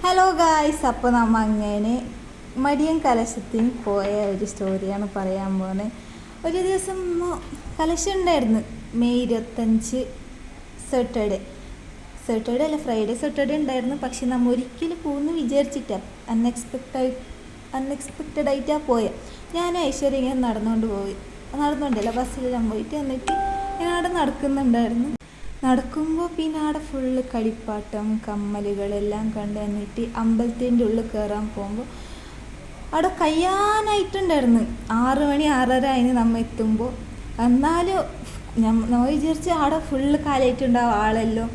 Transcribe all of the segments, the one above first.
Hello guys, അപ്പോൾ നമ്മൾ അങ്ങനെ മടിയൻ കലശത്തിന് പോയ ഒരു സ്റ്റോറിയാണ് പറയാൻ പോകുന്നത്. ഒരു ദിവസം കലശം ഉണ്ടായിരുന്നു, മെയ് 25 സാറ്റർഡേ അല്ല ഫ്രൈഡേ സാറ്റർഡേ ഉണ്ടായിരുന്നു. പക്ഷെ നമ്മൾ ഒരിക്കലും പോകുന്നു വിചാരിച്ചിട്ടാണ്, അൺഎക്സ്പെക്റ്റഡ് ആയിട്ടാണ് പോയത്. ഞാൻ ഐശ്വര്യ ഇങ്ങനെ നടന്നുകൊണ്ടല്ല ബസ്സിലെല്ലാം പോയിട്ട് എന്നിട്ട് ഞാൻ അവിടെ നടക്കുന്നുണ്ടായിരുന്നു. നടക്കുമ്പോൾ പിന്നെ അവിടെ ഫുള്ള് കളിപ്പാട്ടം കമ്മലുകളെല്ലാം കണ്ട് എന്നിട്ട് അമ്പലത്തിൻ്റെ ഉള്ളിൽ കയറാൻ പോകുമ്പോൾ അവിടെ കഴിയാനായിട്ടുണ്ടായിരുന്നു. 6 മണി 6:30 ആയിന് നമ്മൾ എത്തുമ്പോൾ. എന്നാലും നമ്മൾ വിചാരിച്ച് അവിടെ ഫുള്ള് കാലായിട്ടുണ്ടാവും ആളെല്ലാം,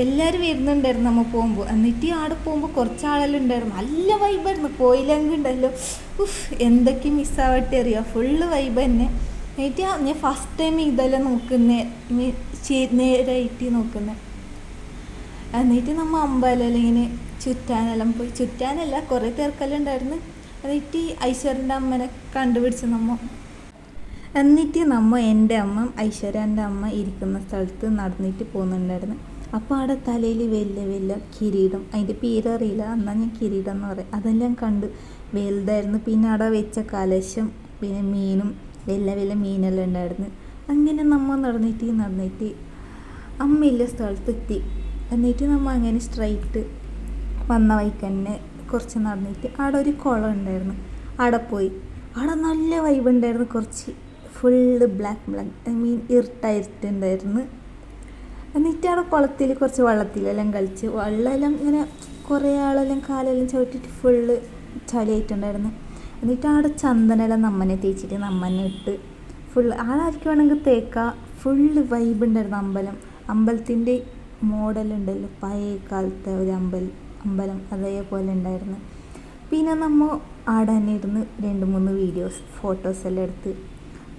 എല്ലാവരും വരുന്നുണ്ടായിരുന്നു നമ്മൾ പോകുമ്പോൾ. എന്നിട്ട് അവിടെ പോകുമ്പോൾ കുറച്ച് ആളെല്ലാം ഉണ്ടായിരുന്നു. നല്ല വൈബായിരുന്നു. പോയില്ലെങ്കിൽ ഉണ്ടല്ലോ എന്തൊക്കെ മിസ്സാവട്ടെ അറിയാം, ഫുള്ള് വൈബ് തന്നെ. എന്നിട്ട് ഞാൻ ഫസ്റ്റ് ടൈം ഇതെല്ലാം നേരായിട്ട് നോക്കുന്നത്. എന്നിട്ട് നമ്മൾ അമ്പലം ഇങ്ങനെ ചുറ്റാനെല്ലാം പോയി. ചുറ്റാനല്ല, കുറേ തിരക്കെല്ലാം ഉണ്ടായിരുന്നു. എന്നിട്ട് ഐശ്വര്യൻ്റെ അമ്മനെ കണ്ടുപിടിച്ച് എന്നിട്ട് എൻ്റെ അമ്മ ഐശ്വര്യൻ്റെ അമ്മ ഇരിക്കുന്ന സ്ഥലത്ത് നടന്നിട്ട് പോകുന്നുണ്ടായിരുന്നു. അപ്പോൾ അവിടെ തലയിൽ വലിയ വലിയ കിരീടം, അതിൻ്റെ പേരറിയില്ല, എന്നാൽ ഞാൻ കിരീടം എന്ന് പറയും, അതെല്ലാം കണ്ട് വലുതായിരുന്നു. പിന്നെ അവിടെ വെച്ച കലശം, പിന്നെ മീനും വലിയ വലിയ മീനെല്ലാം ഉണ്ടായിരുന്നു. അങ്ങനെ നമ്മൾ നടന്നിട്ട് അമ്മയില്ല സ്ഥലത്തെത്തി. എന്നിട്ട് നമ്മൾ അങ്ങനെ സ്ട്രൈറ്റ് വന്ന വഴിക്ക് തന്നെ കുറച്ച് നടന്നിട്ട് അവിടെ ഒരു കുളം ഉണ്ടായിരുന്നു. അവിടെ പോയി. അവിടെ നല്ല വൈബ് ഉണ്ടായിരുന്നു. കുറച്ച് ഫുള്ള് ബ്ലാക്ക് ഇരുട്ടായിട്ടുണ്ടായിരുന്നു. എന്നിട്ട് അവിടെ കുളത്തിൽ കുറച്ച് വെള്ളത്തിലെല്ലാം കളിച്ച്, വെള്ളമെല്ലാം ഇങ്ങനെ കുറേ ആളെല്ലാം കാലെല്ലാം ചവിട്ടിയിട്ട് ഫുള്ള് ചളിയായിട്ടുണ്ടായിരുന്നു. എന്നിട്ട് അവിടെ ചന്ദനെല്ലാം നമ്മനെ തേച്ചിട്ട് നമ്മനെ ഇട്ട് ഫുള്ള് ആളാർക്ക് വേണമെങ്കിൽ തേക്കാം. ഫുള്ള് വൈബ് ഉണ്ടായിരുന്നു. അമ്പലത്തിൻ്റെ മോഡലുണ്ടല്ലോ, പഴയ കാലത്തെ ഒരു അമ്പലം അതേപോലെ ഉണ്ടായിരുന്നു. പിന്നെ നമ്മൾ അവിടെ തന്നെ ഇരുന്ന് 2-3 ഫോട്ടോസ് എല്ലാം എടുത്ത്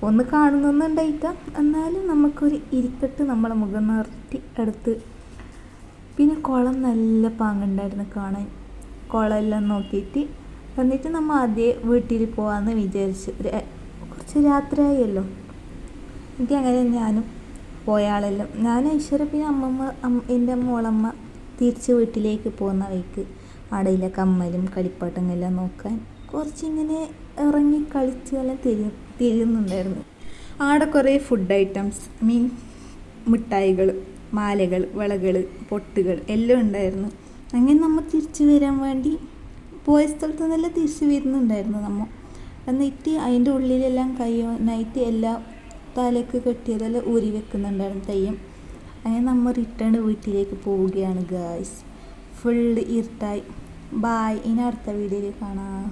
ഒന്ന് കാണുന്നുണ്ടായിട്ടാ, എന്നാലും നമുക്കൊരു ഇരിക്കട്ട് നമ്മളെ മുഖം നിറട്ടി എടുത്ത്. പിന്നെ കുളം നല്ല പാങ്ങുണ്ടായിരുന്നു കാണാൻ. കുളമെല്ലാം നോക്കിയിട്ട് എന്നിട്ട് നമ്മൾ ആദ്യം വീട്ടിൽ പോകാമെന്ന് വിചാരിച്ചു. കുറച്ച് രാത്രിയായല്ലോ. എനിക്ക് അങ്ങനെ ഞാനും പോയ ആളെല്ലാം, ഞാൻ ഐശ്വര്യ പിന്നെ എൻ്റെ മോളമ്മ തിരിച്ച് വീട്ടിലേക്ക് പോകുന്ന വഴിക്ക് അടയിലെ കമ്മലും കളിപ്പാട്ടങ്ങളെല്ലാം നോക്കാൻ കുറച്ചിങ്ങനെ ഇറങ്ങി കളിച്ച് എല്ലാം തിരിയുന്നുണ്ടായിരുന്നു. ആടെ കുറേ ഫുഡ് ഐറ്റംസ്, മിഠായികൾ, മാലകൾ, വളകൾ, പൊട്ടുകൾ എല്ലാം ഉണ്ടായിരുന്നു. അങ്ങനെ നമ്മൾ തിരിച്ച് വരാൻ വേണ്ടി പോയ സ്ഥലത്ത് നിന്നെല്ലാം തിരിച്ച് വരുന്നുണ്ടായിരുന്നു നമ്മൾ. എന്നിട്ട് അതിൻ്റെ ഉള്ളിലെല്ലാം കഴിയാനായിട്ട് എല്ലാം തലക്ക് കെട്ടിയതെല്ലാം ഊരി വെക്കുന്നുണ്ടായിരുന്നു തെയ്യം. അങ്ങനെ നമ്മൾ റിട്ടേൺ വീട്ടിലേക്ക് പോവുകയാണ് ഗായ്സ്. ഫുള്ള് ഇരുട്ടായി. ബായ്, ഇനി അടുത്ത വീഡിയോയിൽ കാണാം.